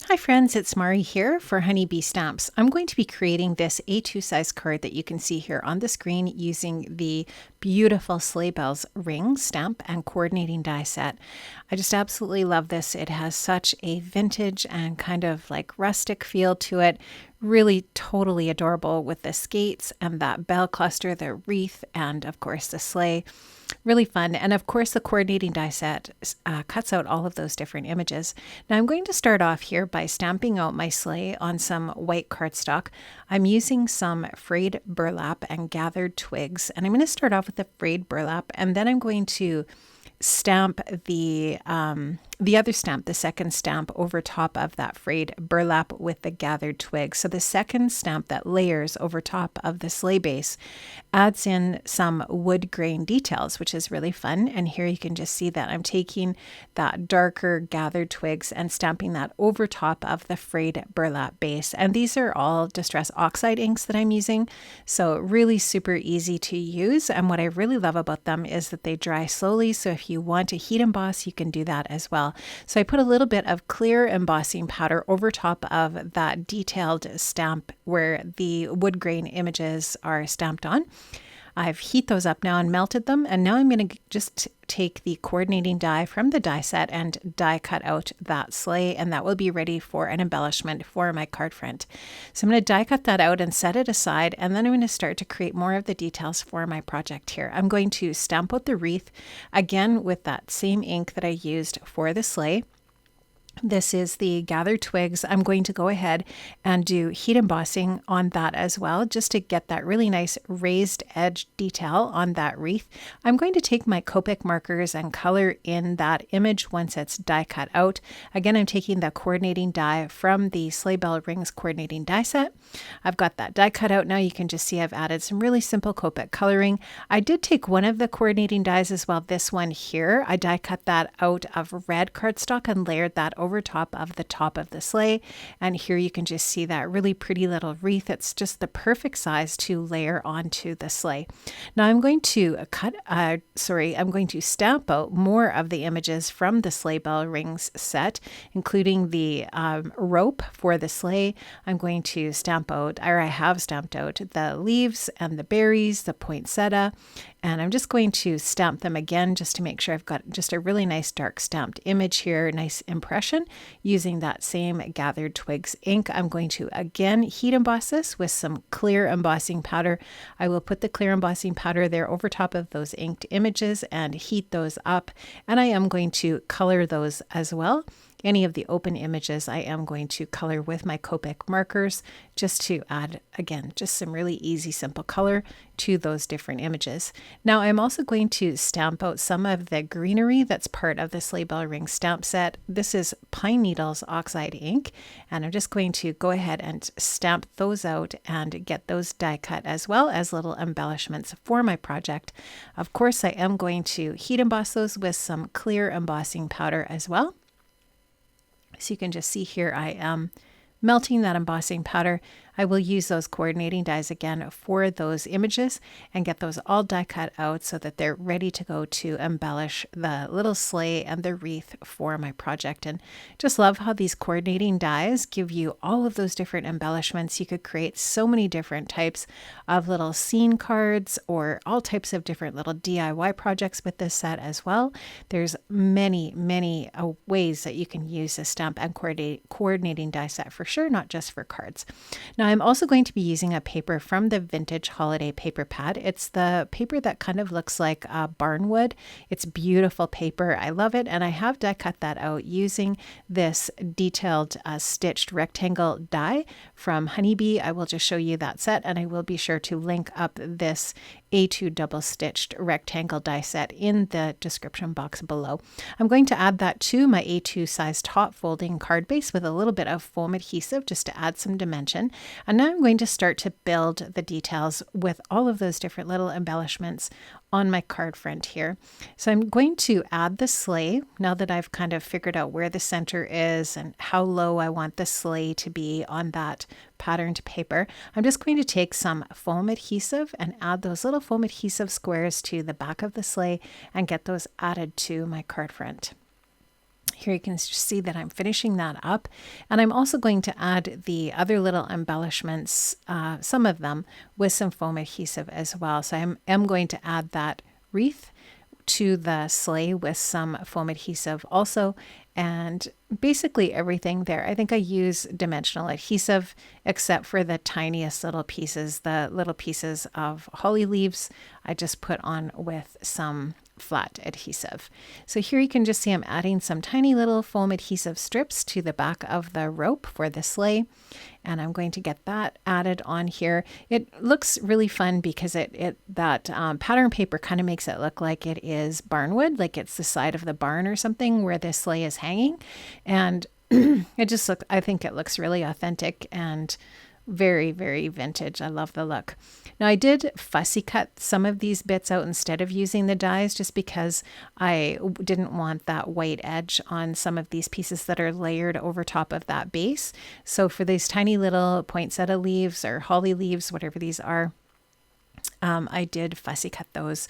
Hi friends, it's Mari here for Honeybee Stamps. I'm going to be creating this A2 size card that you can see here on the screen using the beautiful Sleigh Bells ring stamp and coordinating die set. I just absolutely love this. It has such a vintage and kind of like rustic feel to it. Really totally adorable with the skates and that bell cluster, the wreath, and of course the sleigh. Really fun. And of course, the coordinating die set cuts out all of those different images. Now I'm going to start off here by stamping out my sleigh on some white cardstock. I'm using some frayed burlap and gathered twigs. And I'm going to start off with the frayed burlap, and then I'm going to stamp the other stamp, the second stamp, over top of that frayed burlap with the gathered twigs. So the second stamp that layers over top of the sleigh base adds in some wood grain details, which is really fun. And here you can just see that I'm taking that darker gathered twigs and stamping that over top of the frayed burlap base. And these are all Distress Oxide inks that I'm using, so really super easy to use. And what I really love about them is that they dry slowly, so if you want to heat emboss, you can do that as well. So I put a little bit of clear embossing powder over top of that detailed stamp where the wood grain images are stamped on. I've heat those up now and melted them, and now I'm going to just take the coordinating die from the die set and die cut out that sleigh, and that will be ready for an embellishment for my card front. So I'm going to die cut that out and set it aside, and then I'm going to start to create more of the details for my project here. I'm going to stamp out the wreath again with that same ink that I used for the sleigh. This is the gathered twigs. I'm going to go ahead and do heat embossing on that as well, just to get that really nice raised edge detail on that wreath. I'm going to take my Copic markers and color in that image once it's die cut out. Again, I'm taking the coordinating die from the Sleigh Bell Rings coordinating die set. I've got that die cut out now. You can just see I've added some really simple Copic coloring. I did take one of the coordinating dies as well, this one here. I die cut that out of red cardstock and layered that over top of the sleigh, and here you can just see that really pretty little wreath. It's just the perfect size to layer onto the sleigh. Now I'm going to I'm going to stamp out more of the images from the Sleigh Bell Rings set, including the rope for the sleigh. I'm going to stamp out, or I have stamped out, the leaves and the berries, the poinsettia, and I'm just going to stamp them again just to make sure I've got just a really nice dark stamped image here, nice impression, using that same gathered twigs ink. I'm going to again heat emboss this with some clear embossing powder. I will put the clear embossing powder there over top of those inked images and heat those up, and I am going to color those as well. Any of the open images I am going to color with my Copic markers, just to add, again, just some really easy, simple color to those different images. Now I'm also going to stamp out some of the greenery that's part of the Sleigh Bell Ring stamp set. This is Pine Needles Oxide ink, and I'm just going to go ahead and stamp those out and get those die cut as well as little embellishments for my project. Of course, I am going to heat emboss those with some clear embossing powder as well. So you can just see here I am melting that embossing powder. I will use those coordinating dies again for those images and get those all die cut out so that they're ready to go to embellish the little sleigh and the wreath for my project. And just love how these coordinating dies give you all of those different embellishments. You could create so many different types of little scene cards or all types of different little DIY projects with this set as well. There's many ways that you can use a stamp and coordinating die set for sure, not just for cards. Now I'm also going to be using a paper from the Vintage Holiday paper pad. It's the paper that kind of looks like barnwood. It's beautiful paper. I love it, and I have die cut that out using this detailed stitched rectangle die from Honeybee. I will just show you that set, and I will be sure to link up this A2 double stitched rectangle die set in the description box below. I'm going to add that to my A2 size top folding card base with a little bit of foam adhesive just to add some dimension. And now I'm going to start to build the details with all of those different little embellishments on my card front here. So I'm going to add the sleigh now that I've kind of figured out where the center is and how low I want the sleigh to be on that patterned paper. I'm just going to take some foam adhesive and add those little foam adhesive squares to the back of the sleigh and get those added to my card front. Here you can see that I'm finishing that up, and I'm also going to add the other little embellishments, some of them with some foam adhesive as well. So I am going to add that wreath to the sleigh with some foam adhesive also, and basically everything there. I think I use dimensional adhesive except for the tiniest little pieces, the little pieces of holly leaves I just put on with some flat adhesive. So here you can just see I'm adding some tiny little foam adhesive strips to the back of the rope for the sleigh, and I'm going to get that added on here. It looks really fun because that pattern paper kind of makes it look like it is barnwood, like it's the side of the barn or something where the sleigh is hanging, and I think it looks really authentic and very, very vintage. I love the look. Now I did fussy cut some of these bits out instead of using the dies, just because I didn't want that white edge on some of these pieces that are layered over top of that base. So for these tiny little poinsettia leaves or holly leaves, whatever these are, I did fussy cut those.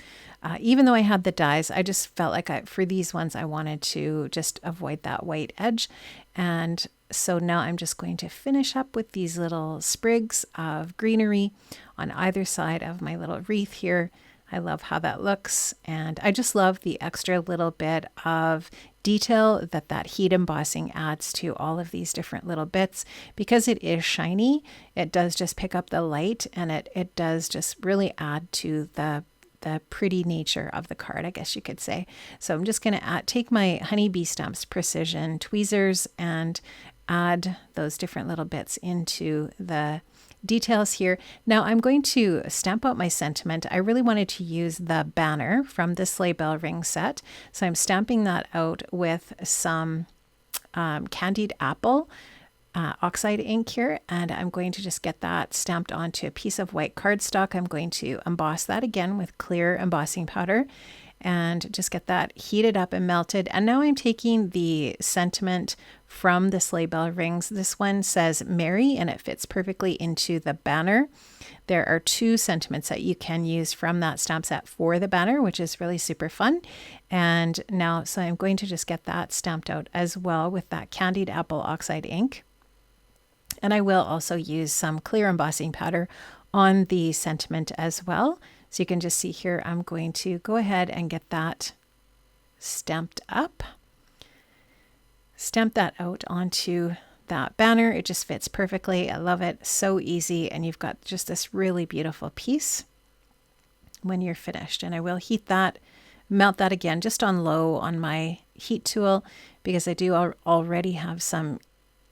Even though I had the dies, I just felt like for these ones, I wanted to just avoid that white edge. And so now I'm just going to finish up with these little sprigs of greenery on either side of my little wreath here. I love how that looks, and I just love the extra little bit of detail that heat embossing adds to all of these different little bits. Because it is shiny, it does just pick up the light, and it does just really add to the pretty nature of the card, I guess you could say. So I'm just going to take my Honey Bee Stamps Precision tweezers and add those different little bits into the details here. Now I'm going to stamp out my sentiment. I really wanted to use the banner from the sleigh bell ring set, so I'm stamping that out with some candied apple oxide ink here, and I'm going to just get that stamped onto a piece of white cardstock. I'm going to emboss that again with clear embossing powder and just get that heated up and melted. And now I'm taking the sentiment from the sleigh bell rings. This one says Merry, and it fits perfectly into the banner. There are 2 sentiments that you can use from that stamp set for the banner, which is really super fun. And now, so I'm going to just get that stamped out as well with that candied apple oxide ink. And I will also use some clear embossing powder on the sentiment as well. So you can just see here, I'm going to go ahead and get that stamped up. Stamp that out onto that banner. It just fits perfectly. I love it. So easy. And you've got just this really beautiful piece when you're finished. And I will heat that, melt that again, just on low on my heat tool, because I do already have some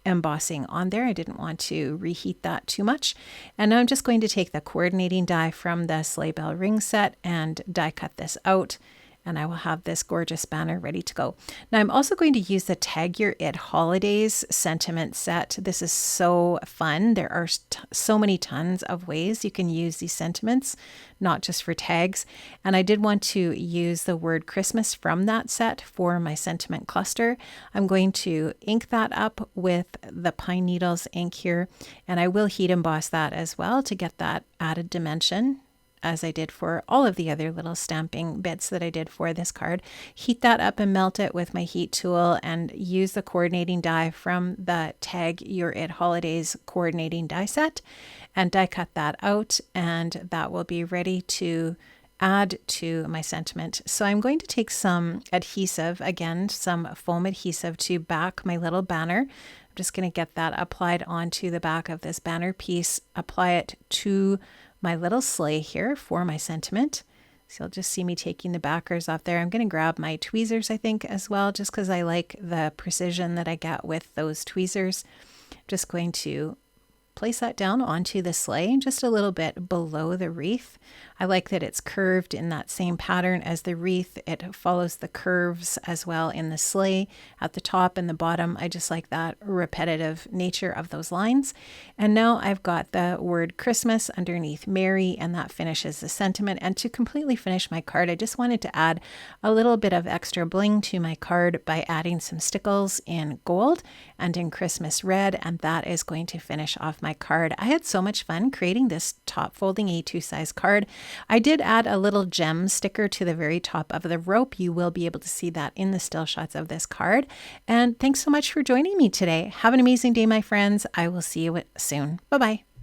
embossing on there. I didn't want to reheat that too much. And now I'm just going to take the coordinating die from the sleigh bell ring set and die cut this out, and I will have this gorgeous banner ready to go. Now I'm also going to use the Tag Your It Holidays sentiment set. This is so fun. There are so many tons of ways you can use these sentiments, not just for tags. And I did want to use the word Christmas from that set for my sentiment cluster. I'm going to ink that up with the pine needles ink here, and I will heat emboss that as well to get that added dimension, as I did for all of the other little stamping bits that I did for this card. Heat that up and melt it with my heat tool, and use the coordinating die from the Tag Your It Holidays coordinating die set, and die cut that out, and that will be ready to add to my sentiment. So I'm going to take some adhesive, again, some foam adhesive to back my little banner. I'm just going to get that applied onto the back of this banner piece, apply it to my little sleigh here for my sentiment. So you'll just see me taking the backers off there. I'm going to grab my tweezers, I think, as well, just because I like the precision that I get with those tweezers. I'm just going to place that down onto the sleigh, just a little bit below the wreath. I like that it's curved in that same pattern as the wreath. It follows the curves as well in the sleigh at the top and the bottom. I just like that repetitive nature of those lines. And now I've got the word Christmas underneath Merry, and that finishes the sentiment. And to completely finish my card, I just wanted to add a little bit of extra bling to my card by adding some stickles in gold and in Christmas red, and that is going to finish off my my card. I had so much fun creating this top folding A2 size card. I did add a little gem sticker to the very top of the rope. You will be able to see that in the still shots of this card. And thanks so much for joining me today. Have an amazing day, my friends. I will see you soon. Bye-bye.